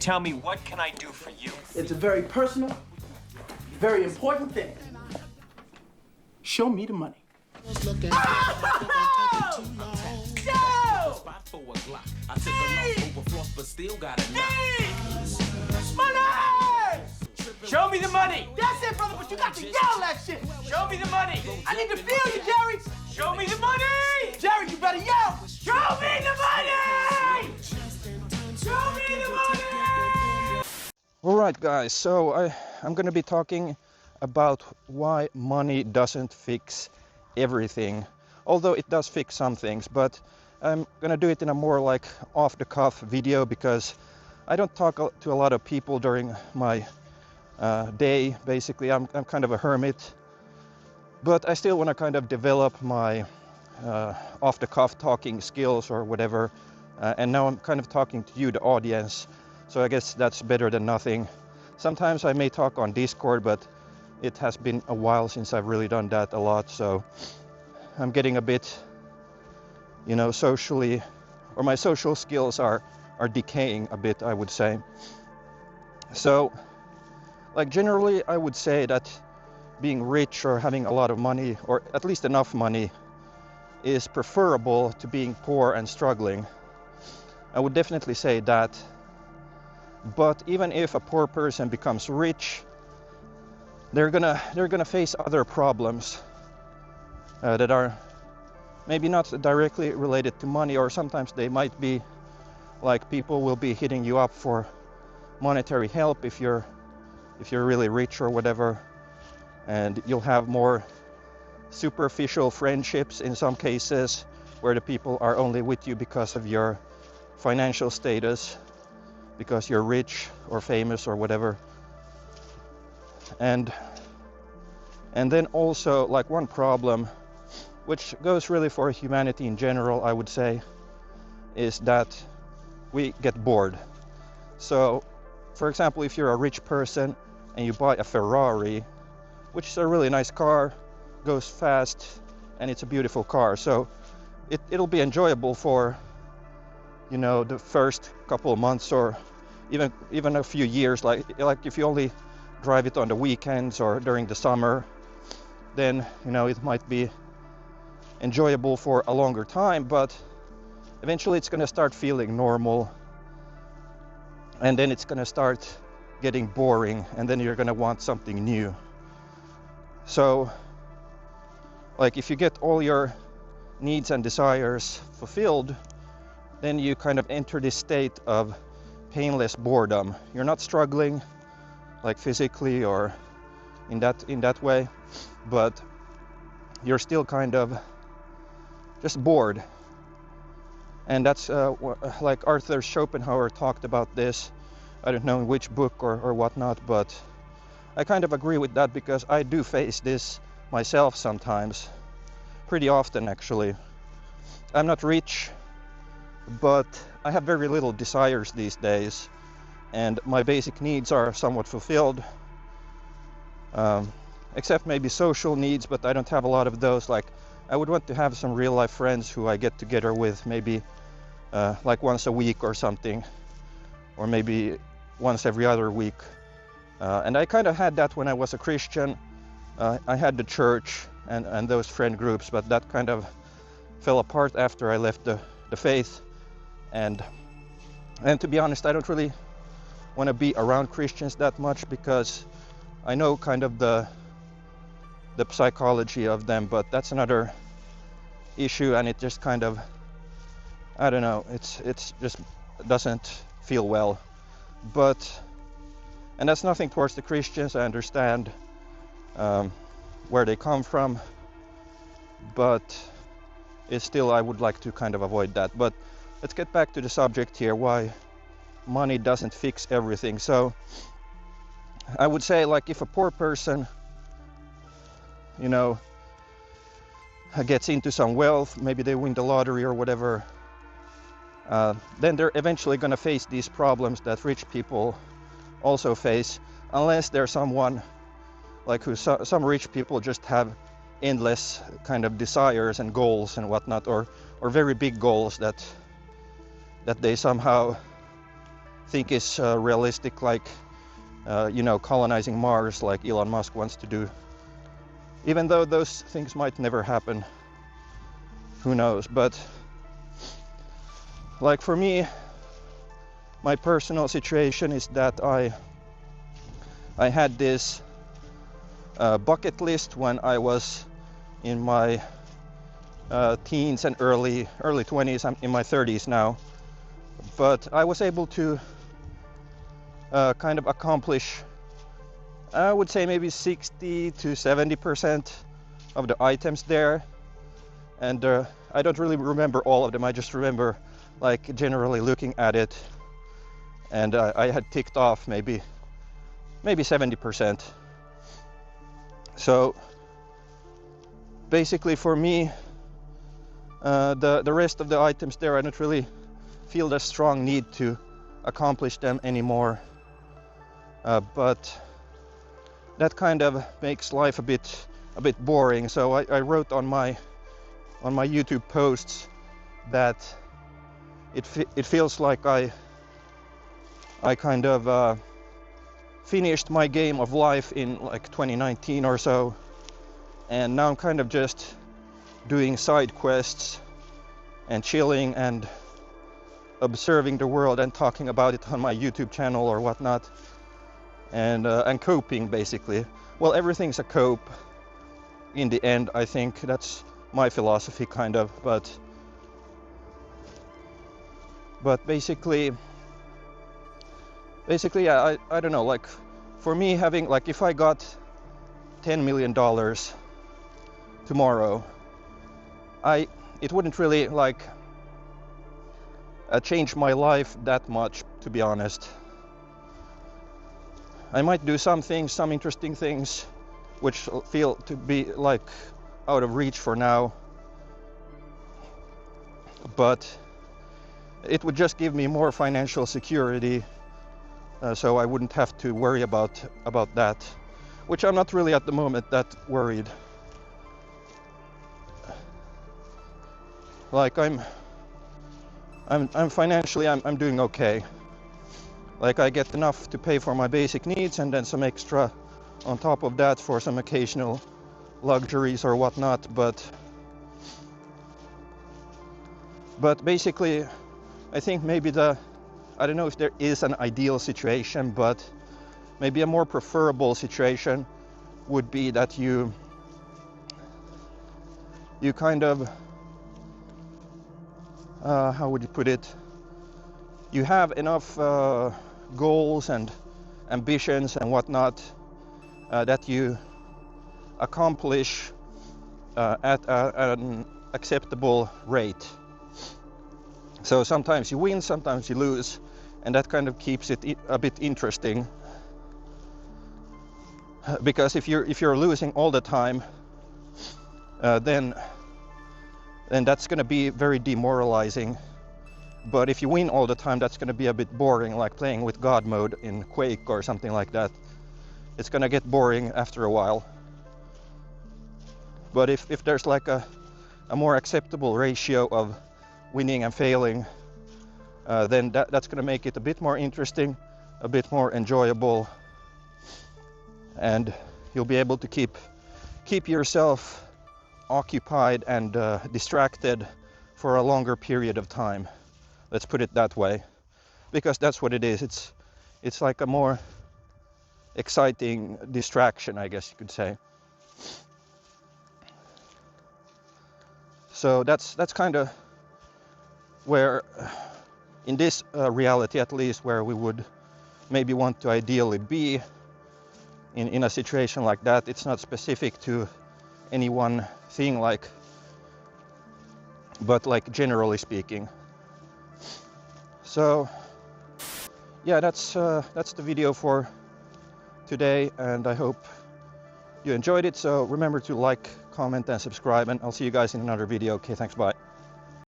Tell me, what can I do for you? It's a very personal, very important thing. Show me the money. Money! Show me the money! That's it, brother, but you got to yell that shit. Show me the money! I need to feel you, Jerry. Show me the money! Jerry, you better yell. Show me the money! Show me the money! Alright guys, so I'm gonna be talking about why money doesn't fix everything. Although it does fix some things, but I'm gonna do it in a more like off-the-cuff video because I don't talk to a lot of people during my day. Basically, I'm kind of a hermit, but I still want to kind of develop my off-the-cuff talking skills or whatever. And now I'm kind of talking to you, the audience. So I guess that's better than nothing. Sometimes I may talk on Discord, but it has been a while since I've really done that a lot. So I'm getting a bit, you know, socially, or my social skills are decaying a bit, I would say. So, like generally, I would say that being rich or having a lot of money, or at least enough money, is preferable to being poor and struggling. I would definitely say that. But even if a poor person becomes rich, they're gonna face other problems that are maybe not directly related to money, or sometimes they might be like people will be hitting you up for monetary help if you're really rich or whatever, and you'll have more superficial friendships in some cases where the people are only with you because of your financial status, because you're rich or famous or whatever. And then also, like, one problem which goes really for humanity in general, I would say, is that we get bored. So for example, if you're a rich person and you buy a Ferrari, which is a really nice car, goes fast, and it's a beautiful car, so it'll be enjoyable for, you know, the first couple of months, or even a few years. Like if you only drive it on the weekends or during the summer, then, you know, it might be enjoyable for a longer time, but eventually it's going to start feeling normal, and then it's going to start getting boring, and then you're going to want something new. So, like, if you get all your needs and desires fulfilled, then you kind of enter this state of painless boredom. You're not struggling, like physically or in that way, but you're still kind of just bored. And that's like Arthur Schopenhauer talked about this. I don't know in which book or whatnot, but I kind of agree with that, because I do face this myself sometimes, pretty often actually. I'm not rich, but I have very little desires these days, and my basic needs are somewhat fulfilled, except maybe social needs, but I don't have a lot of those. Like, I would want to have some real life friends who I get together with, maybe like once a week or something, or maybe once every other week. And I kind of had that when I was a Christian. I had the church and those friend groups, but that kind of fell apart after I left the faith. And to be honest, I don't really want to be around Christians that much, because I know kind of the psychology of them, but that's another issue, and it just kind of, I don't know, it's just doesn't feel well. But, and that's nothing towards the Christians, I understand where they come from, but it's still, I would like to kind of avoid that. But let's get back to the subject here, why money doesn't fix everything. So I would say, like, if a poor person, you know, gets into some wealth, maybe they win the lottery or whatever, then they're eventually going to face these problems that rich people also face, unless there's someone like some rich people just have endless kind of desires and goals and whatnot, or very big goals that they somehow think is realistic, like you know, colonizing Mars like Elon Musk wants to do. Even though those things might never happen, who knows. But like for me, my personal situation is that I had this bucket list when I was in my teens and early 20s. I'm in my 30s now, but I was able to kind of accomplish, I would say, maybe 60 to 70% of the items there. And I don't really remember all of them. I just remember like generally looking at it, and I had ticked off maybe 70%. So basically for me, the rest of the items there, I don't really feel the strong need to accomplish them anymore. But that kind of makes life a bit boring. So I wrote on my YouTube posts that it feels like I kind of finished my game of life in like 2019 or so, and now I'm kind of just doing side quests and chilling and observing the world and talking about it on my YouTube channel or whatnot, and coping basically. Well, everything's a cope in the end. I think that's my philosophy kind of, but basically yeah, I don't know, like for me, having, like, if I got $10 million tomorrow, it wouldn't really like change my life that much, to be honest. I might do some things, some interesting things, which feel to be like out of reach for now, but it would just give me more financial security, so I wouldn't have to worry about that, which I'm not really at the moment that worried. Like I'm financially, I'm doing okay. Like I get enough to pay for my basic needs, and then some extra on top of that for some occasional luxuries or whatnot. But basically, I think maybe I don't know if there is an ideal situation, but maybe a more preferable situation would be that you kind of, how would you put it? You have enough goals and ambitions and whatnot that you accomplish at an acceptable rate. So sometimes you win, sometimes you lose, and that kind of keeps it a bit interesting. Because if you're losing all the time, then that's going to be very demoralizing. But if you win all the time, that's going to be a bit boring, like playing with God mode in Quake or something like that. It's going to get boring after a while. But if there's like a more acceptable ratio of winning and failing, then that's going to make it a bit more interesting, a bit more enjoyable, and you'll be able to keep yourself occupied and distracted for a longer period of time. Let's put it that way, because that's what it is. It's like a more exciting distraction, I guess you could say. So that's kind of where, in this reality at least, where we would maybe want to ideally be in a situation like that. It's not specific to any one thing, but like generally speaking. So yeah, that's the video for today, and I hope you enjoyed it. So remember to like, comment and subscribe, and I'll see you guys in another video. Okay, thanks, bye.